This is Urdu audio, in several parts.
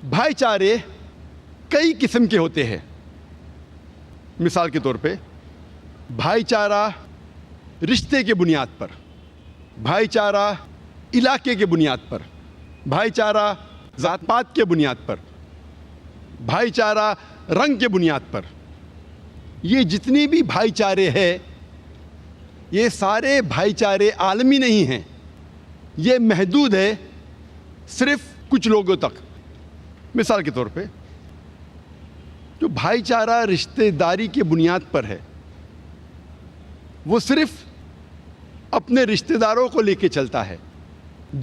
بھائی چارے کئی قسم کے ہوتے ہیں. مثال کے طور پہ بھائی چارہ رشتے کے بنیاد پر، بھائی چارہ علاقے کے بنیاد پر، بھائی چارہ ذات پات کے بنیاد پر، بھائی چارہ رنگ کے بنیاد پر. یہ جتنی بھی بھائی چارے ہیں یہ سارے بھائی چارے عالمی نہیں ہیں، یہ محدود ہے صرف کچھ لوگوں تک. مثال کے طور پہ جو بھائی چارہ رشتہ داری کی بنیاد پر ہے وہ صرف اپنے رشتہ داروں کو لے کے چلتا ہے،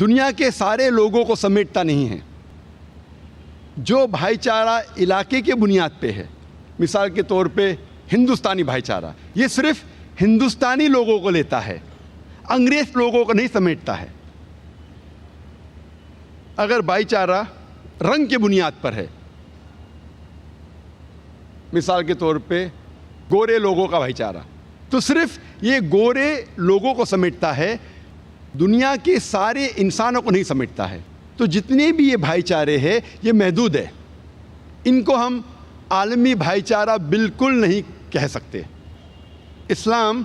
دنیا کے سارے لوگوں کو سمیٹتا نہیں ہے. جو بھائی چارہ علاقے کے بنیاد پہ ہے، مثال کے طور پہ ہندوستانی بھائی چارہ، یہ صرف ہندوستانی لوگوں کو لیتا ہے، انگریز لوگوں کو نہیں سمیٹتا ہے. اگر بھائی چارہ رنگ کے بنیاد پر ہے، مثال کے طور پہ گورے لوگوں کا بھائی چارہ، تو صرف یہ گورے لوگوں کو سمیٹتا ہے، دنیا کے سارے انسانوں کو نہیں سمیٹتا ہے. تو جتنے بھی یہ بھائی چارے ہیں یہ محدود ہے، ان کو ہم عالمی بھائی چارہ بالکل نہیں کہہ سکتے. اسلام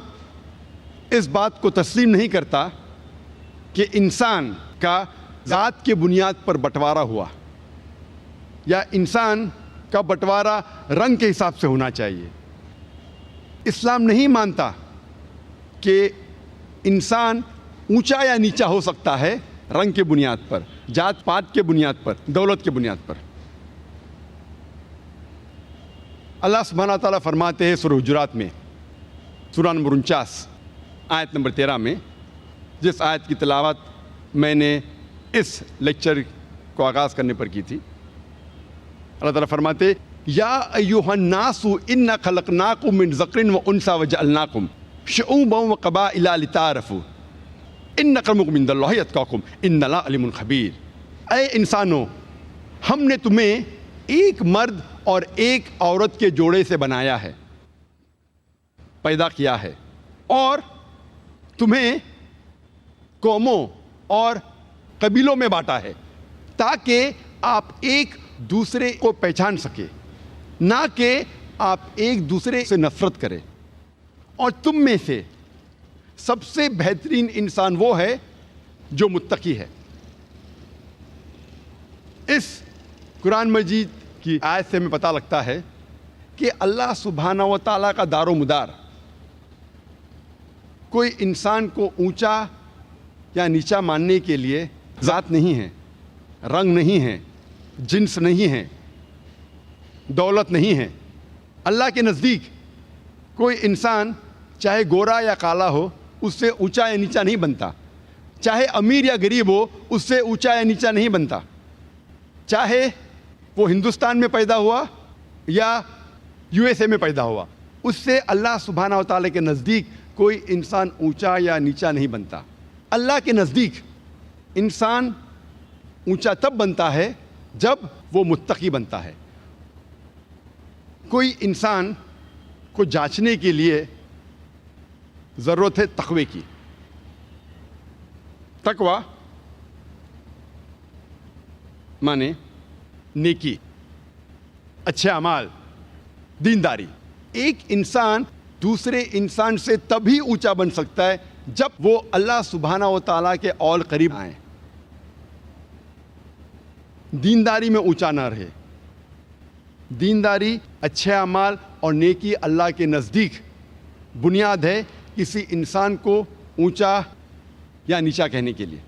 اس بات کو تسلیم نہیں کرتا کہ انسان کا ذات کے بنیاد پر بٹوارا ہوا یا انسان کا بٹوارا رنگ کے حساب سے ہونا چاہیے. اسلام نہیں مانتا کہ انسان اونچا یا نیچا ہو سکتا ہے رنگ کے بنیاد پر، ذات پات کے بنیاد پر، دولت کے بنیاد پر. اللہ سبحانہ تعالیٰ فرماتے ہیں سورہ حجرات میں، سورہ نمبر 49 آیت نمبر 13 میں، جس آیت کی تلاوت میں نے اس لیکچر کو آغاز کرنے پر کی تھی. اللہ تعالیٰ فرماتے یا ایھا الناس انا خلقناکم من ذکر و انثی وجعلناکم شعوبا وقبائل لتعارفوا ان اکرمکم عند اللہ اتقاکم ان اللہ علیم خبیر. اے انسانوں، ہم نے تمہیں ایک مرد اور ایک عورت کے جوڑے سے بنایا ہے، پیدا کیا ہے، اور تمہیں قوموں اور قبیلوں میں بانٹا ہے تاکہ آپ ایک دوسرے کو پہچان سکے، نہ کہ آپ ایک دوسرے سے نفرت کریں. اور تم میں سے سب سے بہترین انسان وہ ہے جو متقی ہے. اس قرآن مجید کی آیت سے ہمیں پتہ لگتا ہے کہ اللہ سبحانہ و تعالیٰ کا دار و مدار کوئی انسان کو اونچا یا نیچا ماننے کے لیے ذات نہیں ہے، رنگ نہیں ہے، جنس نہیں ہے، دولت نہیں ہے. اللہ کے نزدیک کوئی انسان چاہے گورا یا کالا ہو اس سے اونچا یا نیچا نہیں بنتا، چاہے امیر یا غریب ہو اس سے اونچا یا نیچا نہیں بنتا، چاہے وہ ہندوستان میں پیدا ہوا یا USA میں پیدا ہوا، اس سے اللہ سبحانہ و تعالیٰ کے نزدیک کوئی انسان اونچا یا نیچا نہیں بنتا. اللہ کے نزدیک انسان اونچا تب بنتا ہے جب وہ متقی بنتا ہے. کوئی انسان کو جانچنے کے لیے ضرورت ہے تقوی کی. تقوی مانے نیکی، اچھے اعمال، دینداری. ایک انسان دوسرے انسان سے تبھی اونچا بن سکتا ہے جب وہ اللہ سبحانہ و تعالیٰ کے اور قریب آئیں، دینداری میں اونچا نہ رہے. دینداری، اچھے اعمال اور نیکی اللہ کے نزدیک بنیاد ہے کسی انسان کو اونچا یا نیچا کہنے کے لیے.